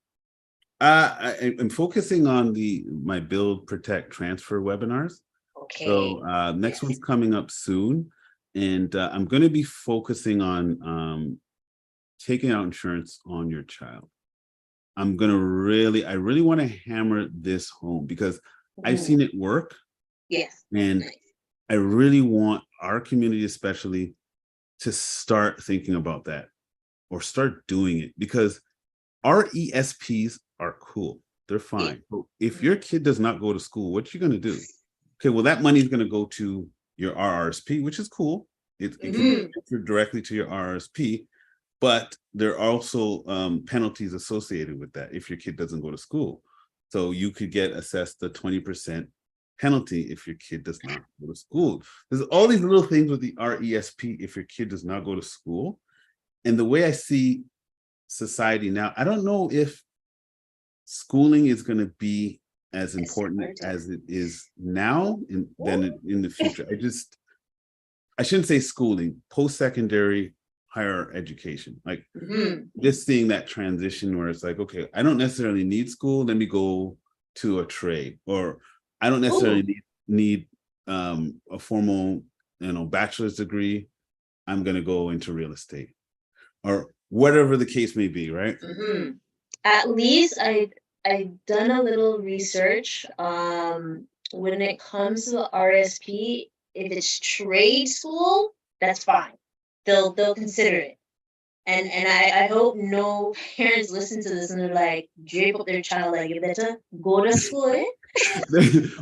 I'm focusing on my build, protect, transfer webinars. Okay. So next one's coming up soon, and I'm going to be focusing on taking out insurance on your child. I really want to hammer this home, because I've seen it work. Yes. And I really want our community especially to start thinking about that or start doing it, because our ESPs are cool. They're fine. But if your kid does not go to school, what you going to do? Okay, well, that money is going to go to your RRSP, which is cool. It can be transferred directly to your RRSP, but there are also penalties associated with that if your kid doesn't go to school. So you could get assessed the 20% penalty if your kid does not go to school. There's all these little things with the RESP if your kid does not go to school. And the way I see society now, I don't know if schooling is going to be as important as it is now than in the future. I shouldn't say schooling, post-secondary higher education, like just seeing that transition where it's like, okay, I don't necessarily need school, let me go to a trade, or I don't necessarily need a formal, bachelor's degree, I'm going to go into real estate, or whatever the case may be, right? At least I've done a little research. When it comes to the RSP, if it's trade school, that's fine. They'll consider it. And I hope no parents listen to this and they're like, drape up their child like, you better go to school, eh?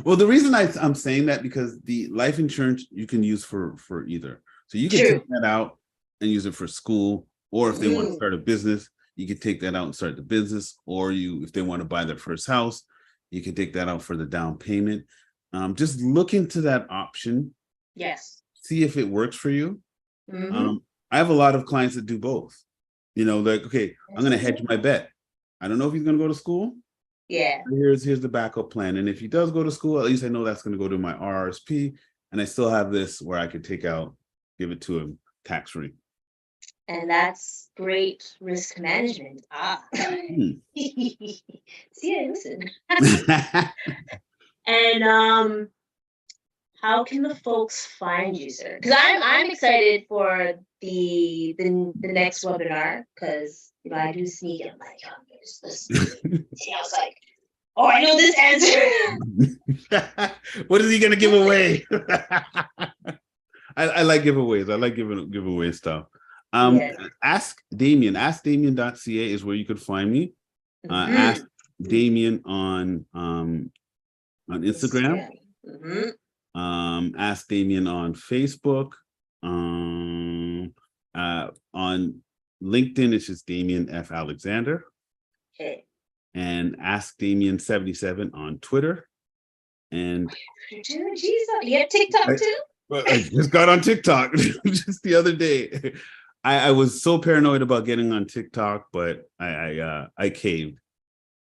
Well, the reason I'm saying that, because the life insurance you can use for either. So you can take that out and use it for school, or if they want to start a business, you can take that out and start the business, or if they want to buy their first house, you can take that out for the down payment. Just look into that option. Yes. See if it works for you. I have a lot of clients that do both. Like, okay, I'm going to hedge my bet. I don't know if he's going to go to school. Yeah. Here's the backup plan. And if he does go to school, at least I know that's going to go to my RRSP. And I still have this where I could give it to him tax-free. And that's great risk management. See, I listen. And how can the folks find you, sir? Because I'm excited for the next webinar, because I do sneak and I'm like, oh, there's this. See, I was like, oh, I know this answer. What is he gonna give away? I like giveaways. I like giving away stuff. Ask Damian. AskDamian.ca is where you could find me. Ask Damian on Instagram. Ask Damian on Facebook. On LinkedIn, it's just Damian F. Alexander. Okay. And Ask Damian77 on Twitter. And you have TikTok too? I just got on TikTok just the other day. I was so paranoid about getting on TikTok, but I caved.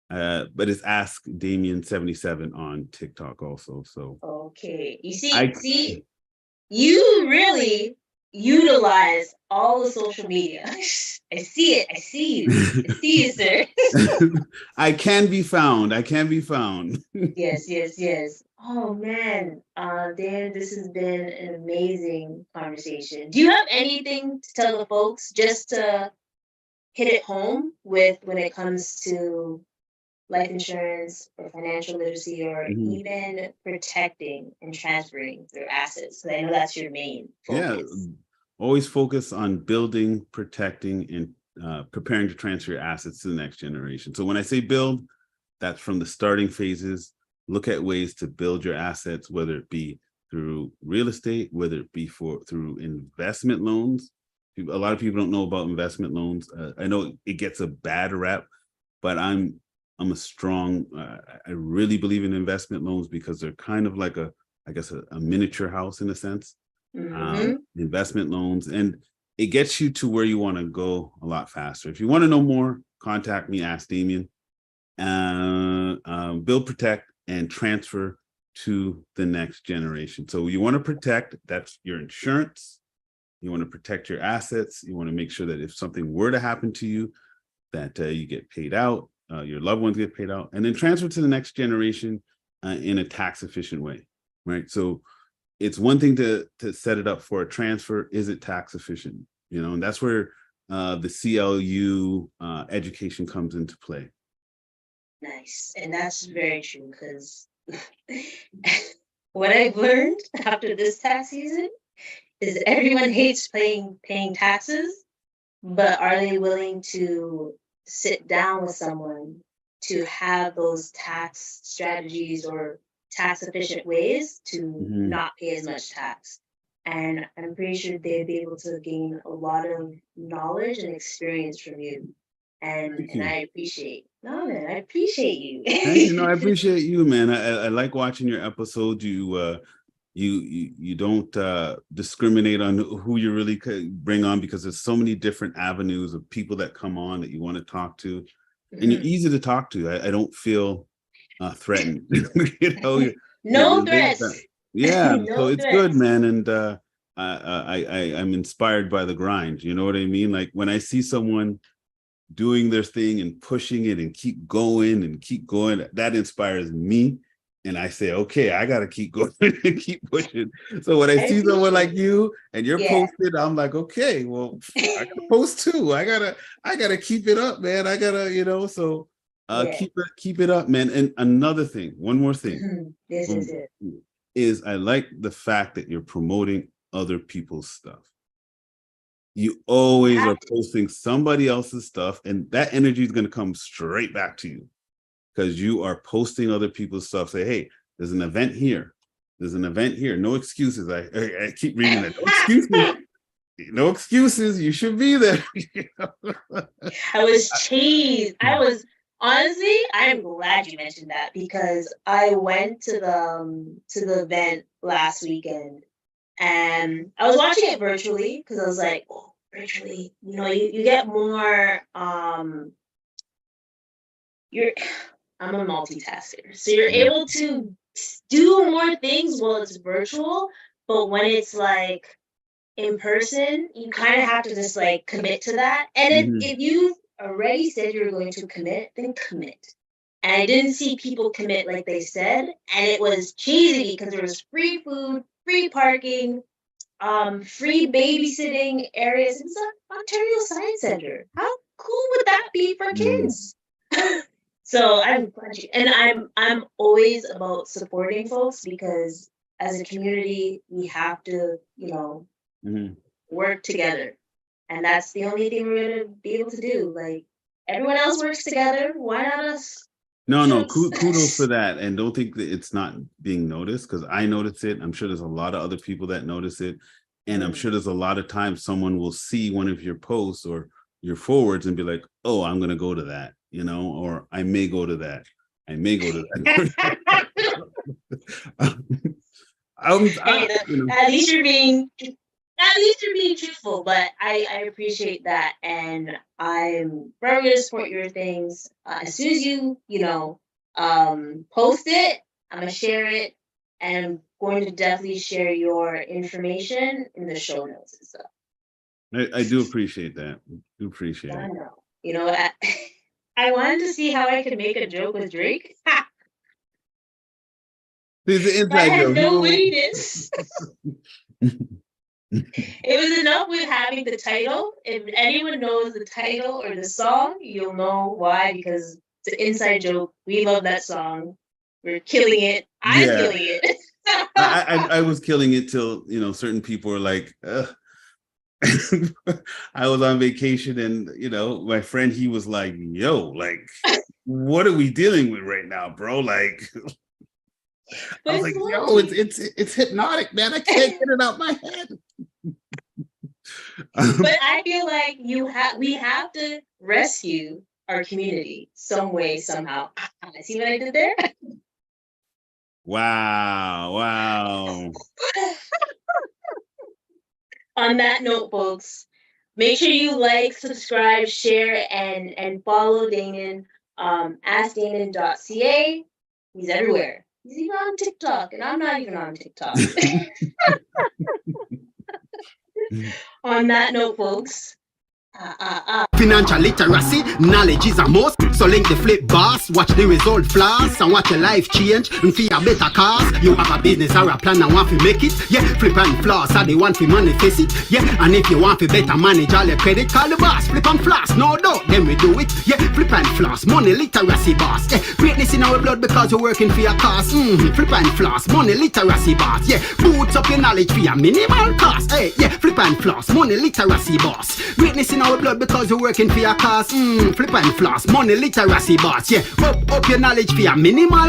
But it's Ask Damian77 on TikTok also. So okay, you see, you really utilize all the social media. I see it. I see you. I see you, sir. I can be found. Yes. Oh man, Dan, this has been an amazing conversation. Do you have anything to tell the folks, just to hit it home with when it comes to life insurance or financial literacy, or even protecting and transferring their assets? So I know that's your main focus. Yeah, always focus on building, protecting, and preparing to transfer your assets to the next generation. So when I say build, that's from the starting phases. Look at ways to build your assets, whether it be through real estate, whether it be through investment loans. A lot of people don't know about investment loans. I know it gets a bad rep, but I'm a strong, I really believe in investment loans, because they're kind of like a miniature house in a sense. Investment loans, and it gets you to where you want to go a lot faster. If you want to know more, contact me, Ask Damian. Build, protect, and transfer to the next generation. So you want to protect, that's your insurance. You want to protect your assets. You want to make sure that if something were to happen to you, that you get paid out. Your loved ones get paid out, and then transfer to the next generation in a tax efficient way, right? So it's one thing to set it up for a transfer. Is it tax efficient? And that's where the CLU education comes into play. Nice. And that's very true, because what I've learned after this tax season is everyone hates paying taxes, but are they willing to sit down with someone to have those tax strategies or tax efficient ways to Mhm. not pay as much tax? And I'm pretty sure they'd be able to gain a lot of knowledge and experience from you. Thank And you. I appreciate, no man, I appreciate Thank you. No, I you. appreciate you, man. I like watching your episodes. You don't discriminate on who you really could bring on, because there's so many different avenues of people that come on that you want to talk to, and you're Mhm. easy to talk to. I don't feel threatened. You're No laid back. threats. Yeah, so No it's good, threats. man. And I'm inspired by the grind. You know what I mean? Like when I see someone doing their thing and pushing it and keep going, that inspires me. And I say, okay, I gotta keep going and keep pushing. So when I I see someone appreciate like it. you and you're Yeah. posted, I'm like, okay, well, I gotta post too. I gotta keep it up, man. I gotta, so Yeah. keep it up, man. And another thing, one more thing, Yes, yes, yes. is I like the fact that you're promoting other people's stuff. You You always have are posting somebody else's stuff, and that energy is going to come straight back to you, because you are posting other people's stuff. Say, hey, there's an event here. There's an event here. No excuses. I keep reading that. No excuses. No excuses. You should be there. I was cheesed. I was honestly, I'm glad you mentioned that because I went to the event last weekend and I was watching it virtually because I was like, oh, virtually, you get more you're I'm a multitasker. So you're Yeah. able to do more things while it's virtual, but when it's like in person, you kind of have to just like commit to that. And Mhm. if you already said you're going to commit, then commit. And I didn't see people commit like they said, and it was cheesy because there was free food, free parking, free babysitting areas. It's an Ontario Science Center. How cool would that be for Mm. kids? So I'm glad you, and I'm always about supporting folks because as a community we have to, Mhm. work together. And that's the only thing we're gonna be able to do. Like everyone else works together. Why not us? No, Just kudos for that. And don't think that it's not being noticed, because I notice it. I'm sure there's a lot of other people that notice it. And I'm Mm. sure there's a lot of times someone will see one of your posts or your forwards and be like, oh, I'm going to go to that, or I may go to that. I may go to that. Hey, at least you're being truthful, but I appreciate that, and I'm forever gonna support your things. As soon as you post it, I'm gonna share it, and I'm going to definitely share your information in the show notes and stuff. I do appreciate that. I do appreciate I it. know. I wanted to see how I could make a joke with Drake, It's an but I inside had joke. no wittiness. It was enough with having the title. If anyone knows the title or the song, you'll know why, because it's an inside joke. We love that song. We're killing it. I'm Yeah. killing it. I was killing it till certain people were like, ugh. I was on vacation, and my friend, he was like, yo, like, what are we dealing with right now, bro? Like, I But was it's like, yo, lovely. it's hypnotic, man. I can't get it out my head. But I feel like we have to rescue our community some way, somehow. See what I did there? Wow. On that note, folks, make sure you like, subscribe, share, and follow Damian. AskDamian.ca. He's everywhere. He's even on TikTok, and I'm not even on TikTok. On that note, folks, Financial literacy, knowledge is a must. So link the flip boss, watch the result flash, and watch your life change. And for a better cause, you have a business or a plan and want to make it. Yeah, flip and floss, are the one to manifest it. Yeah, and if you want to better manage all your credit, call the boss. Flip and floss, no doubt, then we do it. Yeah, flip and floss, money literacy boss. Yeah, greatness in our blood because we're working for your cause. Flip and floss, money literacy boss. Yeah, boots up your knowledge for your minimal cost. Hey, yeah, flip and floss, money literacy boss. Greatness in our blood because we're working for your cause. Flip and floss, money literacy boss. Yeah, up your knowledge for your minimal